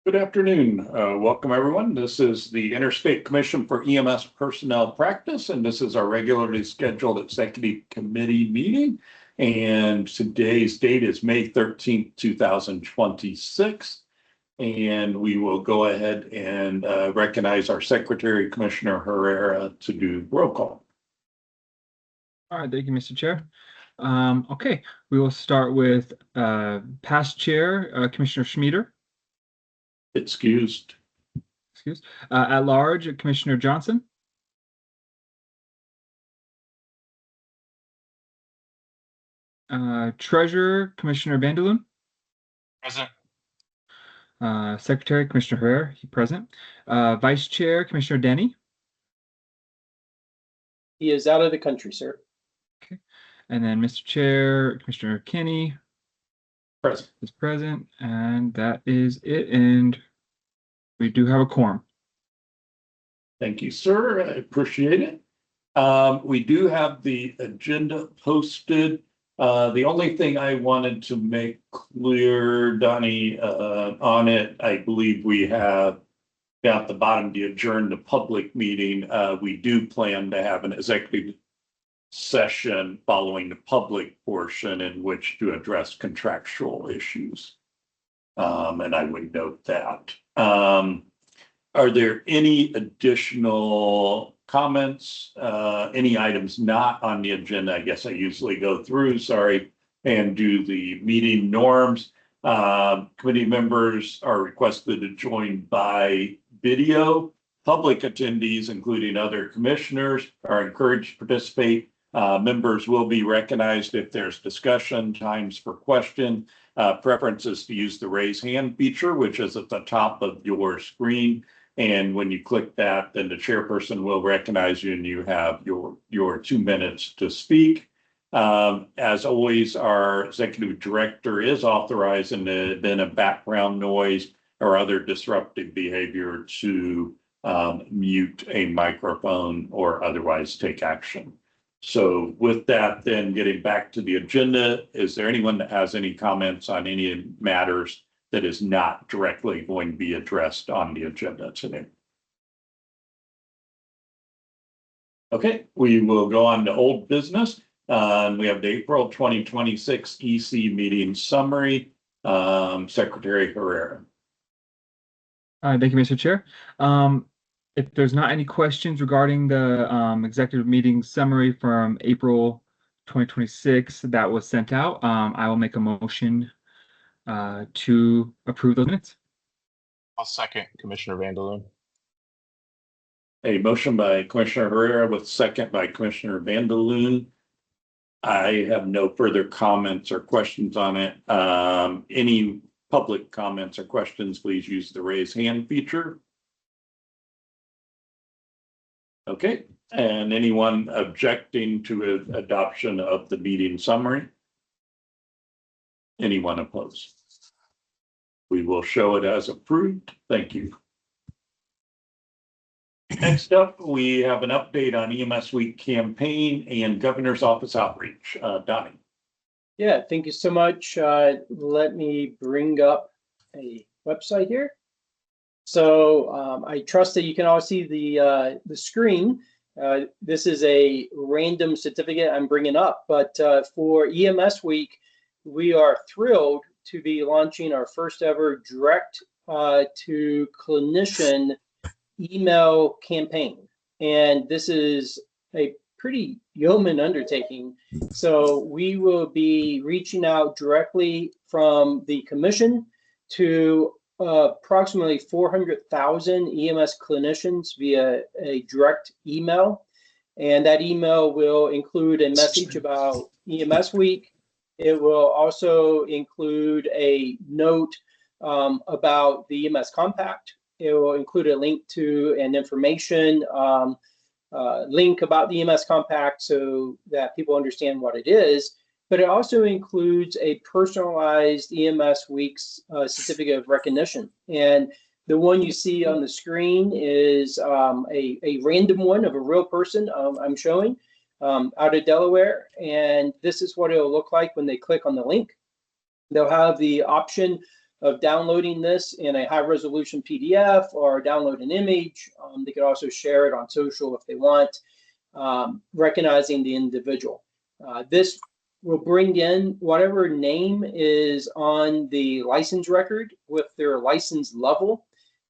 Good afternoon. Welcome, everyone. This is the Interstate Commission for EMS Personnel Practice, and this is our regularly scheduled executive committee meeting. And today's date is May 13th, 2026. And we will go ahead and recognize our Secretary, Commissioner Herrera, to do roll call. All right, thank you, Mr. Chair. Okay, we will start with past chair, Commissioner Schmieder. Excused. Excuse. At large, Commissioner Johnson. Treasurer, Commissioner Vanderloon. Present. Secretary, Commissioner Herrera, present. Vice Chair, Commissioner Denny. He is out of the country, sir. Okay. And then Mr. Chair, Commissioner Kinney. Present. Is present, and that is it. And we do have a quorum. Thank you, sir. I appreciate it. We do have the agenda posted. The only thing I wanted to make clear, Donnie, on it, I believe we have got the bottom to adjourn the public meeting. We do plan to have an executive session following the public portion in which to address contractual issues. And I would note that. Are there any additional comments, any items not on the agenda? I guess I usually go through, sorry, and do the meeting norms. Committee members are requested to join by video. Public attendees, including other commissioners, are encouraged to participate. Members will be recognized if there's discussion, times for question. Preference is to use the raise hand feature, which is at the top of your screen. And when you click that, then the chairperson will recognize you and you have your 2 minutes to speak. As always, our executive director is authorized in the event of background noise or other disruptive behavior to mute a microphone or otherwise take action. So with that, then getting back to the agenda, is there anyone that has any comments on any matters that is not directly going to be addressed on the agenda today? Okay, we will go on to old business. We have the April 2026 EC meeting summary. Secretary Herrera. Thank you, Mr. Chair. If there's not any questions regarding the executive meeting summary from April 2026 that was sent out, I will make a motion to approve those minutes. I'll second Commissioner Vanderloon. A motion by Commissioner Herrera with second by Commissioner Vanderloon. I have no further comments or questions on it. Any public comments or questions, please use the raise hand feature. Okay, and anyone objecting to adoption of the meeting summary? Anyone opposed? We will show it as approved. Thank you. Next up, we have an update on EMS Week campaign and Governor's Office outreach. Donnie. Yeah, thank you so much. Let me bring up a website here. So I trust that you can all see the screen. This is a random certificate I'm bringing up, but for EMS Week, we are thrilled to be launching our first ever direct to clinician email campaign. And this is a pretty yeoman undertaking. So we will be reaching out directly from the commission to approximately 400,000 EMS clinicians via a direct email. And that email will include a message about EMS Week. It will also include a note about the EMS Compact. It will include a link to an information link about the EMS Compact so that people understand what it is. But it also includes a personalized EMS Week's certificate of recognition. And the one you see on the screen is a random one of a real person I'm showing out of Delaware. And this is what it'll look like when they click on the link. They'll have the option of downloading this in a high resolution PDF or download an image. They could also share it on social if they want, recognizing the individual. This will bring in whatever name is on the license record with their license level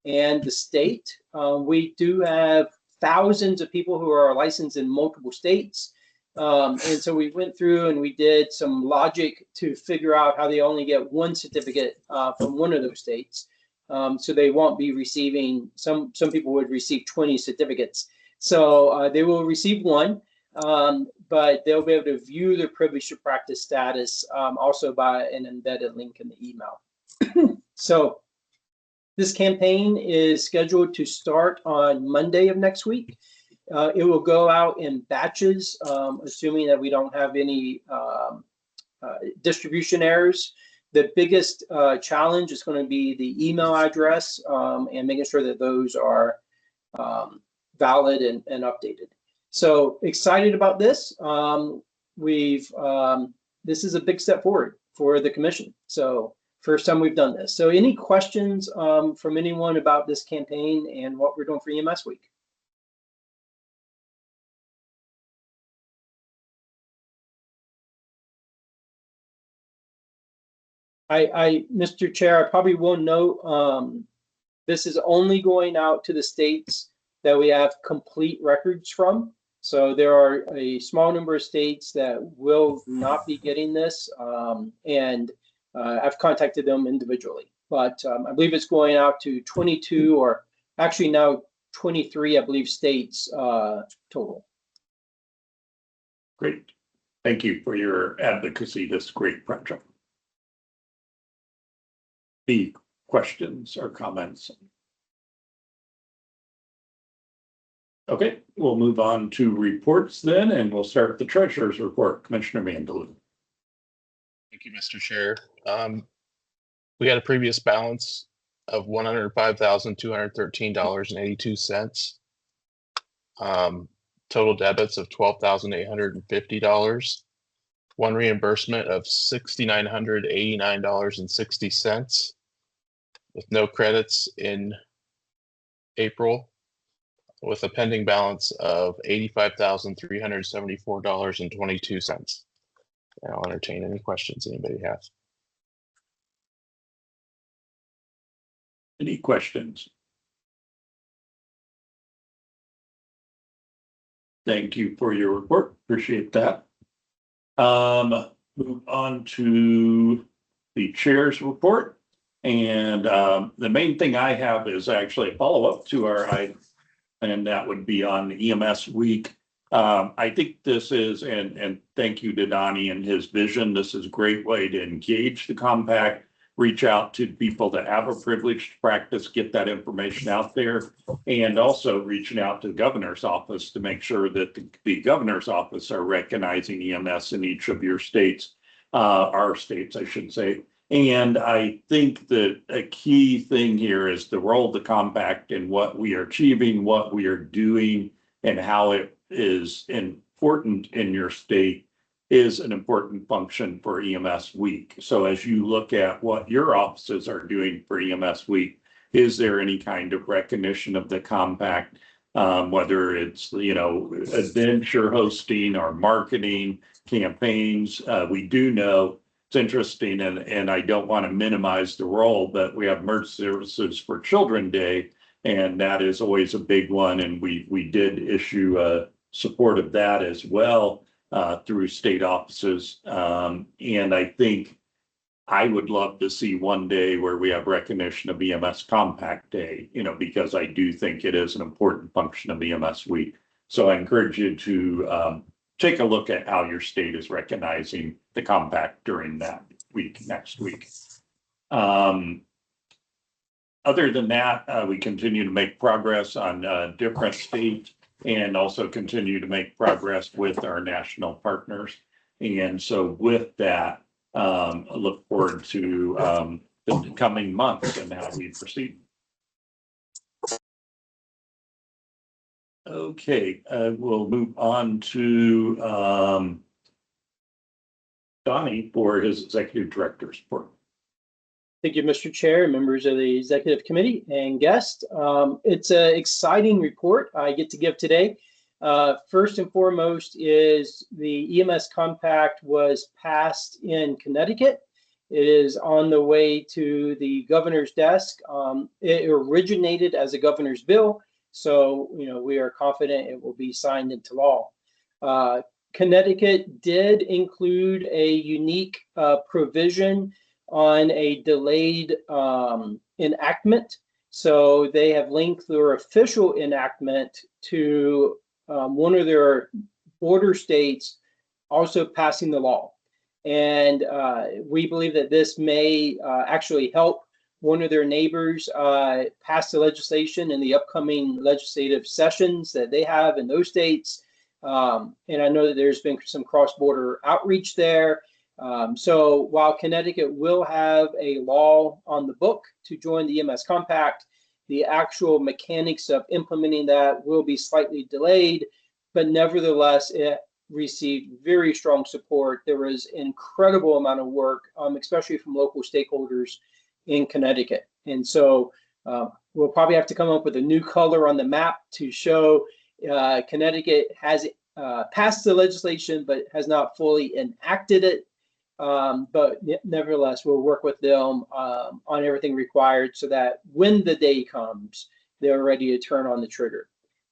and the state. We do have thousands of people who are licensed in multiple states. And so we went through and we did some logic to figure out how they only get one certificate from one of those states. So they won't be receiving, some people would receive 20 certificates. So they will receive one, but they'll be able to view their privilege to practice status also by an embedded link in the email. So this campaign is scheduled to start on Monday of next week. It will go out in batches, assuming that we don't have any distribution errors. The biggest challenge is going to be the email address and making sure that those are valid and updated. So excited about this. This is a big step forward for the commission. So first time we've done this. So any questions from anyone about this campaign and what we're doing for EMS Week? Mr. Chair, I probably will note this is only going out to the states that we have complete records from. So there are a small number of states that will not be getting this, and I've contacted them individually. But I believe it's going out to 22 or actually now 23, I believe, states total. Great. Thank you for your advocacy. This great project. Any questions or comments? Okay, we'll move on to reports then, and we'll start with the treasurer's report. Commissioner Vanderloon. Thank you, Mr. Chair. We had a previous balance of $105,213.82. Total debits of $12,850. One reimbursement of $6,989.60, with no credits in April, with a pending balance of $85,374.22. And I'll entertain any questions anybody has. Any questions? Thank you for your report. Appreciate that. Move on to the chair's report. And the main thing I have is actually a follow-up to our item, and that would be on EMS Week. I think this is, and thank you to Donnie and his vision. This is a great way to engage the compact, reach out to people that have a privileged practice, get that information out there, and also reaching out to the governor's office to make sure that the governor's office are recognizing EMS in each of your states, our states, I should say. And I think that a key thing here is the role of the compact and what we are achieving, what we are doing, and how it is important in your state is an important function for EMS Week. So as you look at what your offices are doing for EMS Week, is there any kind of recognition of the compact, whether it's, adventure hosting or marketing campaigns? We do know it's interesting, and I don't want to minimize the role, but we have Emergency Services for Children Day, and that is always a big one. And we did issue a support of that as well through state offices. And I think I would love to see one day where we have recognition of EMS Compact Day, because I do think it is an important function of EMS Week. So I encourage you to take a look at how your state is recognizing the compact during that week, next week. Other than that, we continue to make progress on different states and also continue to make progress with our national partners. And so with that, I look forward to the coming months and how we proceed. Okay, we'll move on to Donnie for his executive director's report. Thank you, Mr. Chair, members of the Executive Committee, and guests. It's an exciting report I get to give today. First and foremost is the EMS compact was passed in Connecticut. It is on the way to the governor's desk. It originated as a governor's bill, so we are confident it will be signed into law. Connecticut did include a unique provision on a delayed enactment. So they have linked their official enactment to one of their border states also passing the law. And we believe that this may actually help one of their neighbors pass the legislation in the upcoming legislative sessions that they have in those states. And I know that there's been some cross-border outreach there. So while Connecticut will have a law on the book to join the EMS compact, the actual mechanics of implementing that will be slightly delayed, but nevertheless, it received very strong support. There was an incredible amount of work, especially from local stakeholders in Connecticut. And so we'll probably have to come up with a new color on the map to show Connecticut has passed the legislation, but has not fully enacted it. But nevertheless, we'll work with them on everything required so that when the day comes, they're ready to turn on the trigger.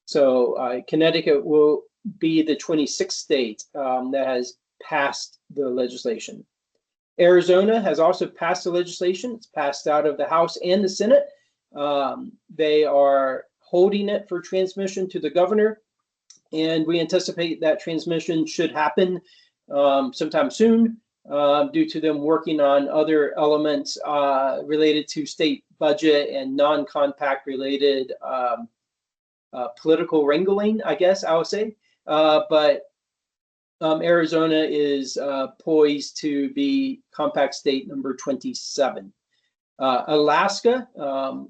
So Connecticut will be the 26th state that has passed the legislation. Arizona has also passed the legislation. It's passed out of the House and the Senate. They are holding it for transmission to the governor, and we anticipate that transmission should happen sometime soon. Due to them working on other elements related to state budget and non-compact related political wrangling, I guess I would say. But Arizona is poised to be compact state number 27. Alaska, I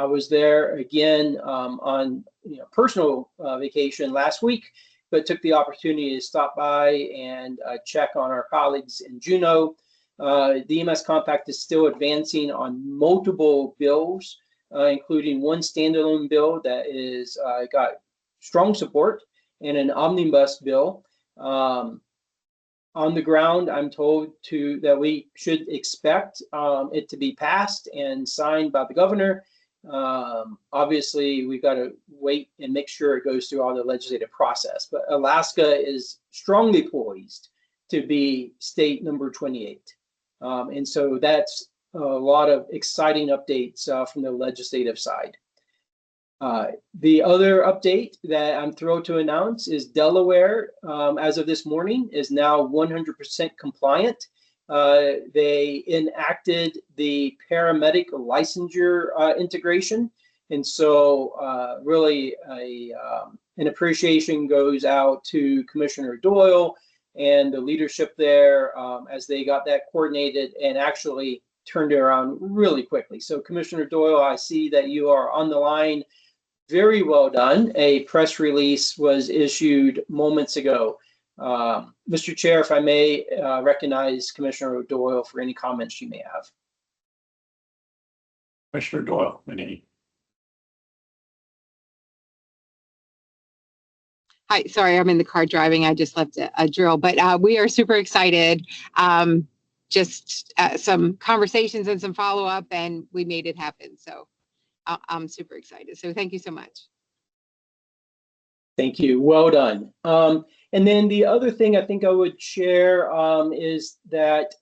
was there again on personal vacation last week, but took the opportunity to stop by and check on our colleagues in Juneau. The EMS compact is still advancing on multiple bills, including one standalone bill that is got strong support and an omnibus bill. On the ground, I'm told that we should expect it to be passed and signed by the governor. Obviously, we've got to wait and make sure it goes through all the legislative process. But Alaska is strongly poised to be state number 28. And so that's a lot of exciting updates from the legislative side. The other update that I'm thrilled to announce is Delaware, as of this morning, is now 100% compliant. They enacted the paramedic licensure integration. And so really an appreciation goes out to Commissioner Doyle and the leadership there as they got that coordinated and actually turned it around really quickly. So Commissioner Doyle, I see that you are on the line. Very well done. A press release was issued moments ago. Mr. Chair, if I may recognize Commissioner Doyle for any comments she may have. Commissioner Doyle, any? Hi, sorry, I'm in the car driving. I just left a drill, but we are super excited. Just some conversations and some follow-up, and we made it happen. So I'm super excited. So thank you so much. Thank you. Well done. And then the other thing I think I would share is that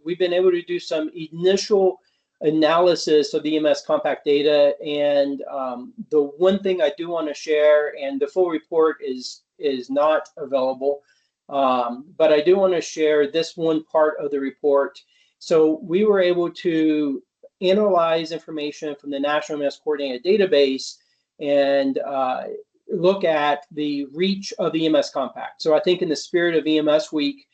we've been able to do some initial analysis of the EMS compact data. And the one thing I do want to share, and the full report is not available, but I do want to share this one part of the report. So we were able to analyze information from the National EMS Coordinated Database and look at the reach of the EMS compact. So I think in the spirit of EMS Week,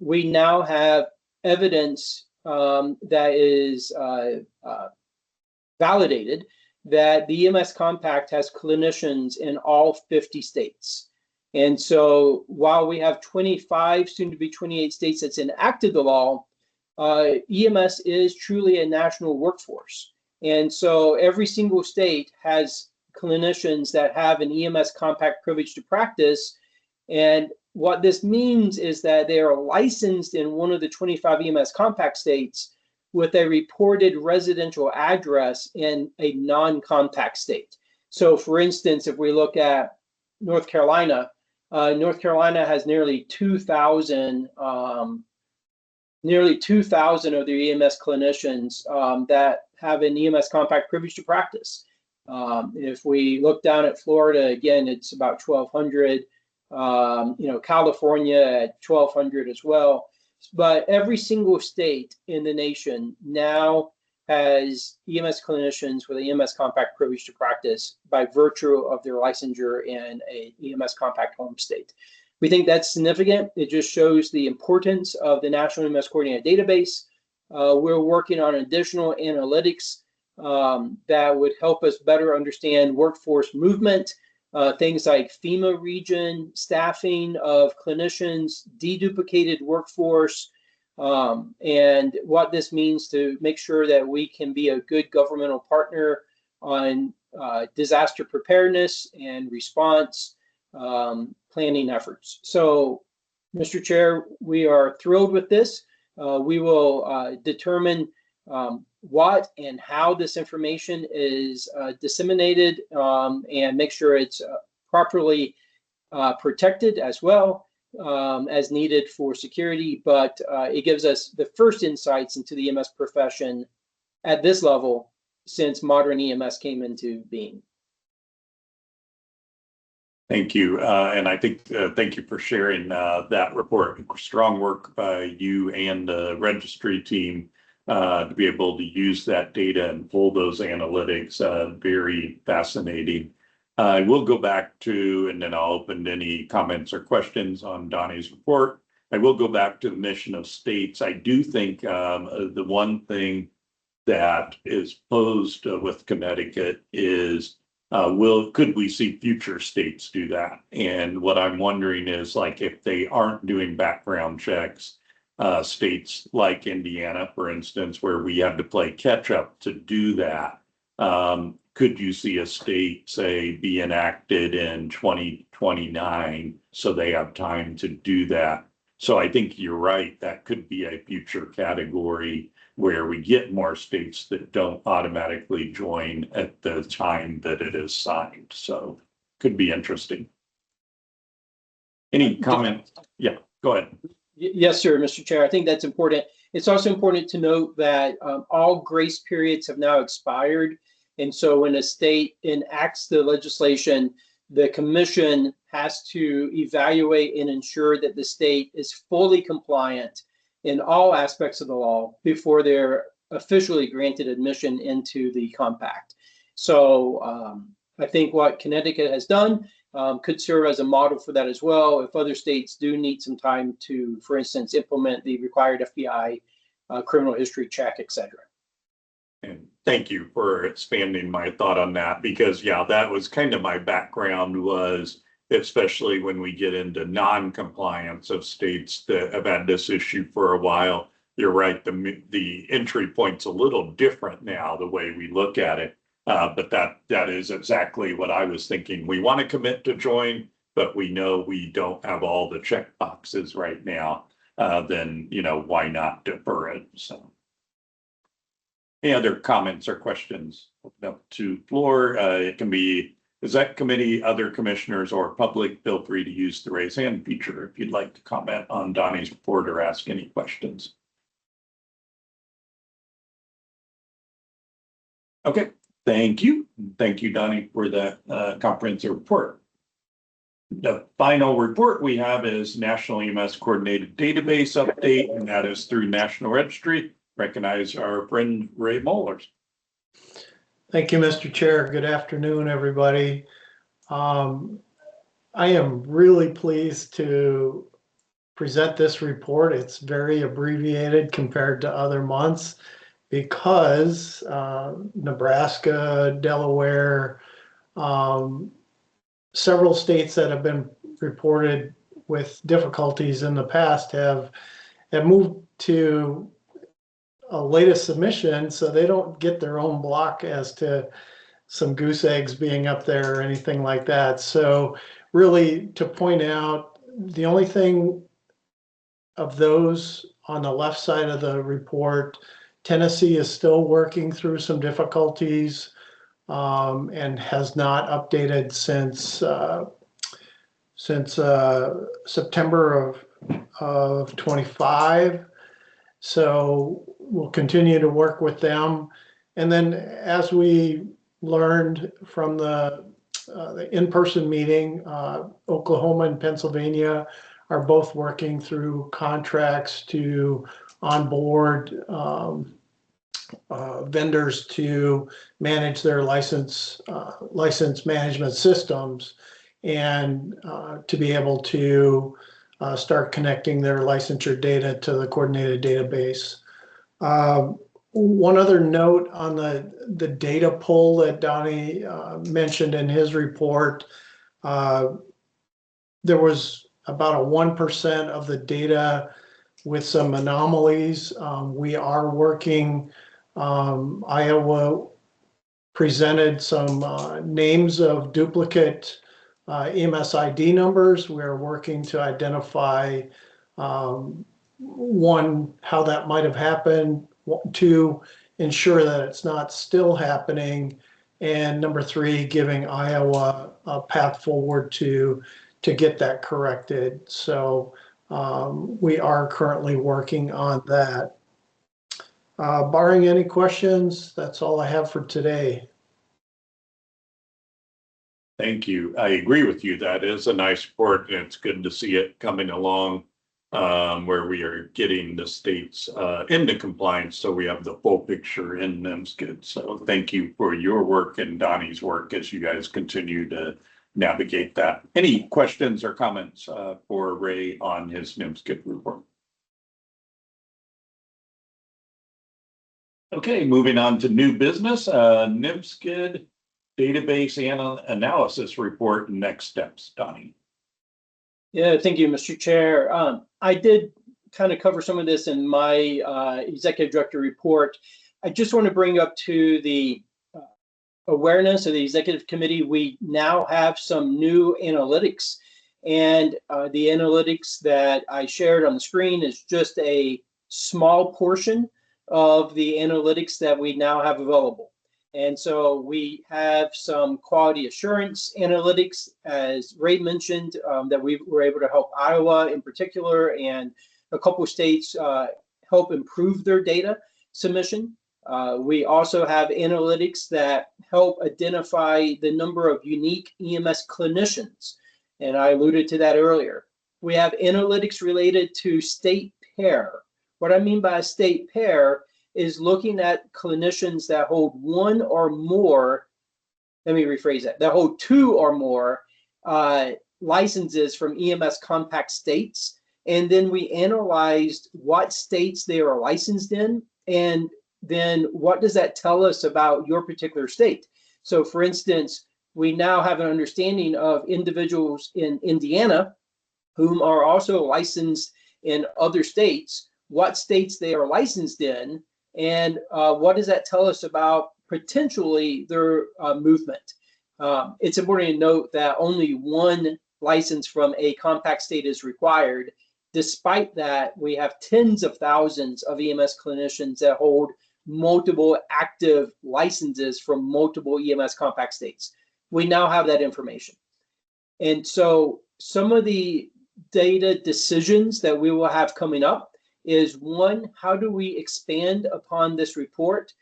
we now have evidence that is validated that the EMS compact has clinicians in all 50 states. And so while we have 25, soon to be 28 states that's enacted the law, EMS is truly a national workforce. And so every single state has clinicians that have an EMS compact privilege to practice. And what this means is that they are licensed in one of the 25 EMS compact states with a reported residential address in a non-compact state. So for instance, if we look at North Carolina, North Carolina has nearly 2,000 of their EMS clinicians that have an EMS compact privilege to practice. If we look down at Florida, again, it's about 1,200. California at 1,200 as well. But every single state in the nation now has EMS clinicians with an EMS compact privilege to practice by virtue of their licensure in a EMS compact home state. We think that's significant. It just shows the importance of the National EMS Coordinator Database. We're working on additional analytics that would help us better understand workforce movement, things like FEMA region, staffing of clinicians, deduplicated workforce, and what this means to make sure that we can be a good governmental partner on disaster preparedness and response planning efforts. So, Mr. Chair, we are thrilled with this. We will determine what and how this information is disseminated and make sure it's properly protected as well as needed for security. But it gives us the first insights into the EMS profession at this level since modern EMS came into being. Thank you. And I think, thank you for sharing that report. Strong work by you and the registry team to be able to use that data and pull those analytics. Very fascinating. I will go back to, and then I'll open any comments or questions on Donnie's report. I will go back to the mission of states. I do think the one thing that is posed with Connecticut is could we see future states do that? And what I'm wondering is, like, if they aren't doing background checks, states like Indiana, for instance, where we had to play catch up to do that, could you see a state, say, be enacted in 2029 so they have time to do that? So I think you're right, that could be a future category where we get more states that don't automatically join at the time that it is signed. So could be interesting. Any comment? Yeah, go ahead. Yes, sir, Mr. Chair. I think that's important. It's also important to note that all grace periods have now expired. And so when a state enacts the legislation, the commission has to evaluate and ensure that the state is fully compliant in all aspects of the law before they're officially granted admission into the compact. So I think what Connecticut has done could serve as a model for that as well. If other states do need some time to, for instance, implement the required FBI criminal history check, et cetera. And thank you for expanding my thought on that, because yeah, that was kind of my background, was especially when we get into non-compliance of states that have had this issue for a while. You're right, the entry point's a little different now, the way we look at it. But that is exactly what I was thinking. We want to commit to join, but we know we don't have all the check boxes right now. Then, why not defer it? So, any other comments or questions? Open up to floor. It can be exec committee, other commissioners, or public. Feel free to use the raise hand feature if you'd like to comment on Donnie's report or ask any questions. Okay. Thank you. Thank you, Donnie, for that comprehensive report. The final report we have is National EMS Coordinated Database Update, and that is through National Registry. Recognize our friend Ray Mollers. Thank you, Mr. Chair. Good afternoon, everybody. I am really pleased to present this report. It's very abbreviated compared to other months, because Nebraska, Delaware, several states that have been reported with difficulties in the past have moved to a latest submission, so they don't get their own block as to some goose eggs being up there or anything like that. So really to point out, the only thing of those on the left side of the report, Tennessee is still working through some difficulties and has not updated since September of 25. So we'll continue to work with them. And then as we learned from the in-person meeting, Oklahoma and Pennsylvania are both working through contracts to onboard vendors to manage their license management systems, and to be able to start connecting their licensure data to the coordinated database. One other note on the data pull that Donnie mentioned in his report, there was about a 1% of the data with some anomalies. We are working, Iowa presented some names of duplicate EMS ID numbers. We're working to identify one, how that might have happened, two, ensure that it's not still happening, and number three, giving Iowa a path forward to get that corrected. So we are currently working on that. Barring any questions, that's all I have for today. Thank you. I agree with you. That is a nice report, and it's good to see it coming along where we are getting the states into compliance, so we have the full picture in NIMSKID. So thank you for your work and Donnie's work as you guys continue to navigate that. Any questions or comments for Ray on his NIMSKID report? Okay, moving on to new business, NIMSKID database analysis report and next steps. Donnie. Yeah, thank you, Mr. Chair. I did kind of cover some of this in my executive director report. I just want to bring up to the awareness of the executive committee, we now have some new analytics, and the analytics that I shared on the screen is just a small portion of the analytics that we now have available. And so we have some quality assurance analytics, as Ray mentioned, that we were able to help Iowa in particular and a couple of states help improve their data submission. We also have analytics that help identify the number of unique EMS clinicians, and I alluded to that earlier. We have analytics related to state pair. What I mean by a state pair is looking at clinicians that hold one or more, let me rephrase that hold two or more licenses from EMS compact states. And then we analyzed what states they are licensed in, and then what does that tell us about your particular state? So for instance, we now have an understanding of individuals in Indiana whom are also licensed in other states, what states they are licensed in, and what does that tell us about potentially their movement? It's important to note that only one license from a compact state is required. Despite that, we have tens of thousands of EMS clinicians that hold multiple active licenses from multiple EMS compact states. We now have that information. And so some of the data decisions that we will have coming up is, one, how do we expand upon this report?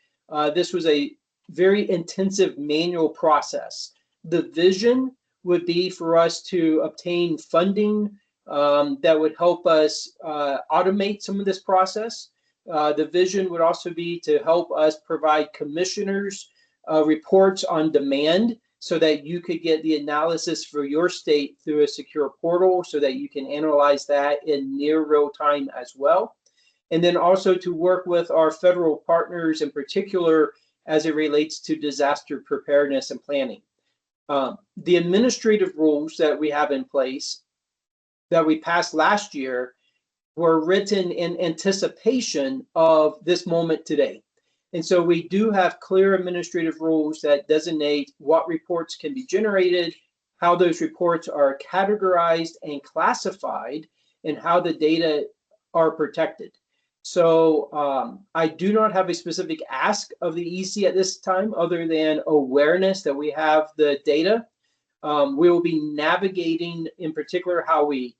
This was a very intensive manual process. The vision would be for us to obtain funding that would help us automate some of this process. The vision would also be to help us provide commissioners reports on demand so that you could get the analysis for your state through a secure portal so that you can analyze that in near real time as well. And then also to work with our federal partners in particular as it relates to disaster preparedness and planning. The administrative rules that we have in place that we passed last year were written in anticipation of this moment today. And so we do have clear administrative rules that designate what reports can be generated, how those reports are categorized and classified, and how the data are protected. So I do not have a specific ask of the EC at this time, other than awareness that we have the data. We will be navigating, in particular, how we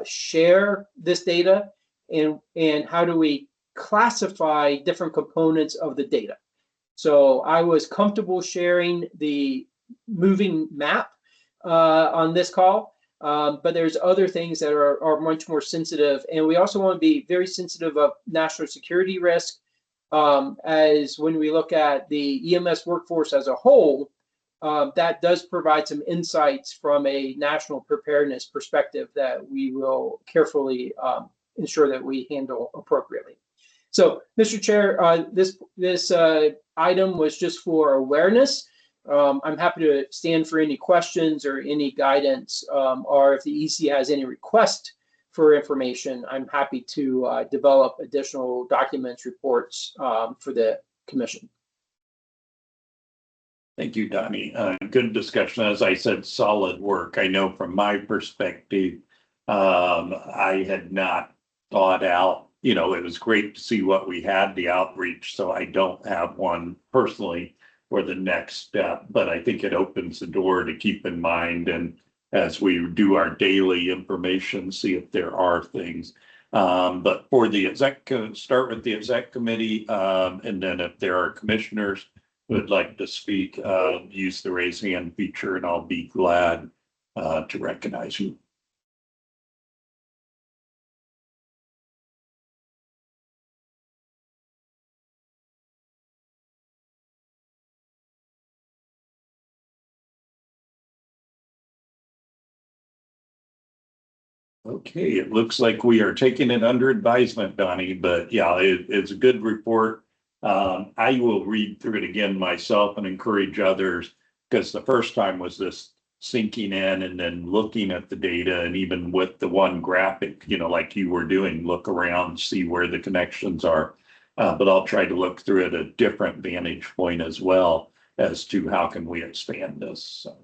share this data, and how do we classify different components of the data. So I was comfortable sharing the moving map on this call, but there's other things that are much more sensitive. And we also want to be very sensitive of national security risk, as when we look at the EMS workforce as a whole, that does provide some insights from a national preparedness perspective that we will carefully ensure that we handle appropriately. So, Mr. Chair, this item was just for awareness. I'm happy to stand for any questions or any guidance, or if the EC has any request for information, I'm happy to develop additional documents, reports for the commission. Thank you, Donnie. Good discussion. As I said, solid work. I know from my perspective, I had not thought out, it was great to see what we had, the outreach. So I don't have one personally for the next step, but I think it opens the door to keep in mind. And as we do our daily information, see if there are things. But for the exec, start with the exec committee. And then if there are commissioners who would like to speak, use the raise hand feature, and I'll be glad to recognize you. Okay, it looks like we are taking it under advisement, Donnie, but yeah, it's a good report. I will read through it again myself and encourage others, because the first time was this sinking in and then looking at the data, and even with the one graphic, like you were doing, look around, see where the connections are. But I'll try to look through it at a different vantage point as well as to how can we expand this. So.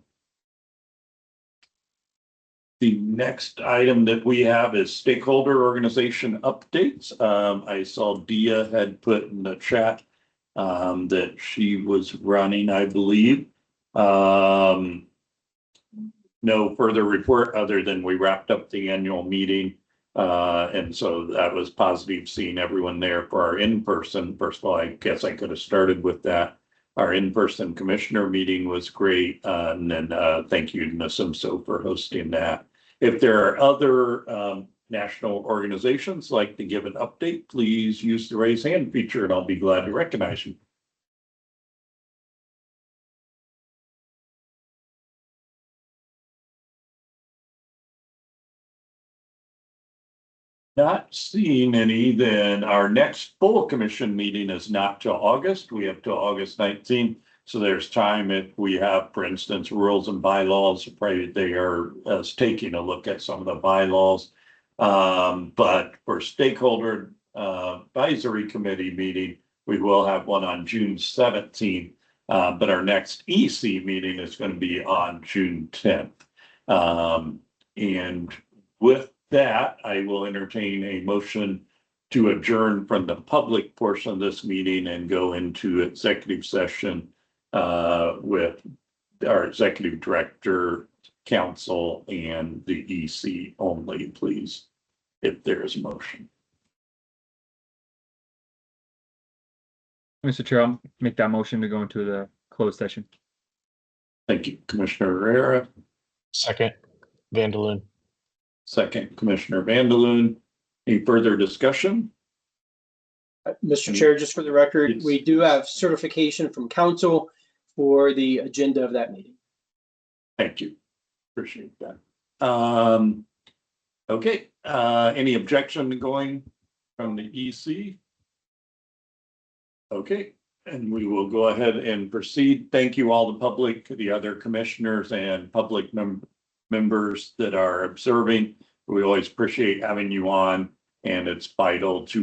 The next item that we have is stakeholder organization updates. I saw Dia had put in the chat that she was running, I believe. No further report other than we wrapped up the annual meeting. And so that was positive, seeing everyone there for our in-person. First of all, I guess I could have started with that. Our in-person commissioner meeting was great. And then thank you to Nasimso for hosting that. If there are other national organizations like to give an update, please use the raise hand feature and I'll be glad to recognize you. Not seeing any, then our next full commission meeting is not till August. We have till August 19th. So there's time if we have, for instance, rules and bylaws, probably they are taking a look at some of the bylaws. But for stakeholder advisory committee meeting, we will have one on June 17th. But our next EC meeting is going to be on June 10th. And with that, I will entertain a motion to adjourn from the public portion of this meeting and go into executive session with our executive director, counsel, and the EC only, please, if there is a motion. Mr. Chair, I'll make that motion to go into the closed session. Thank you, Commissioner Herrera. Second, Vandeloon. Second, Commissioner Vandeloon. Any further discussion? Mr. Chair, just for the record, Yes. we do have certification from council for the agenda of that meeting. Thank you. Appreciate that. Okay, any objection to going from the EC? Okay, and we will go ahead and proceed. Thank you all the public, the other commissioners and public members that are observing. We always appreciate having you on, and it's vital to